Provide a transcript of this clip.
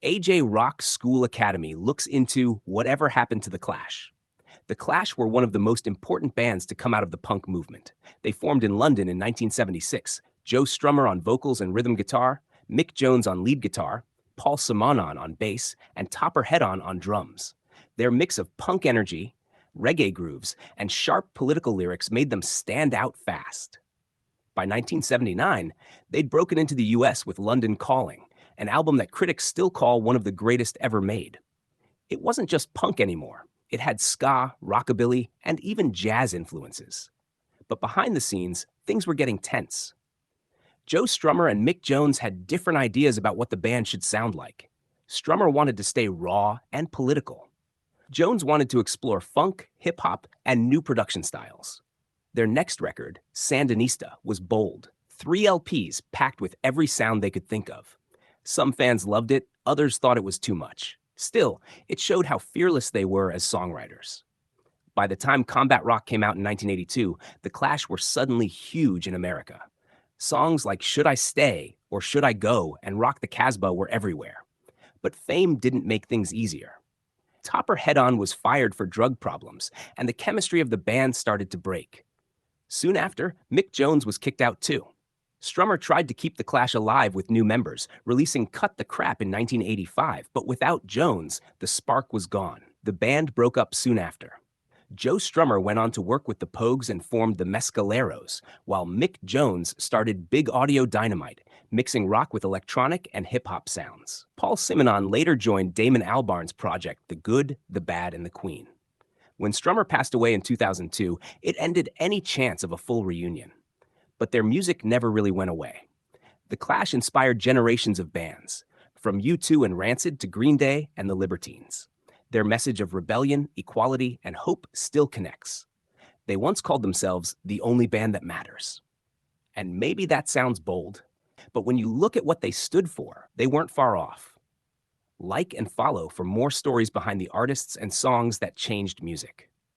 AJ Rock School Academy looks into whatever happened to the Clash. The Clash were one of the most important bands to come out of the punk movement. They formed in London in 1976. Joe Strummer on vocals and rhythm guitar, Mick Jones on lead guitar, Paul Simonon on bass, and Topper Headon on drums. Their mix of punk energy, reggae grooves, and sharp political lyrics made them stand out fast. By 1979, they'd broken into the US with London Calling, an album that critics still call one of the greatest ever made. It wasn't just punk anymore. It had ska, rockabilly, and even jazz influences. But behind the scenes, things were getting tense. Joe Strummer and Mick Jones had different ideas about what the band should sound like. Strummer wanted to stay raw and political. Jones wanted to explore funk, hip-hop, and new production styles. Their next record, Sandinista, was bold. 3 LPs packed with every sound they could think of. Some fans loved it, others thought it was too much. Still, it showed how fearless they were as songwriters. By the time combat rock came out in 1982, the Clash were suddenly huge in America. Songs like Should I Stay or Should I Go and Rock the Casbah were everywhere. But fame didn't make things easier. Topper Headon was fired for drug problems, and the chemistry of the band started to break. Soon after, Mick Jones was kicked out too. Strummer tried to keep the Clash alive with new members, releasing Cut the Crap in 1985, but without Jones, the spark was gone. The band broke up soon after. Joe Strummer went on to work with the Pogues and formed the Mescaleros, while Mick Jones started Big Audio Dynamite, mixing rock with electronic and hip-hop sounds. Paul Simonon later joined Damon Albarn's project The Good, the Bad, and the Queen. When Strummer passed away in 2002, it ended any chance of a full reunion. But their music never really went away. The Clash inspired generations of bands, from U2 and Rancid to Green Day and the Libertines. Their message of rebellion, equality, and hope still connects. They once called themselves the only band that matters. And maybe that sounds bold, but when you look at what they stood for, they weren't far off. Like and follow for more stories behind the artists and songs that changed music.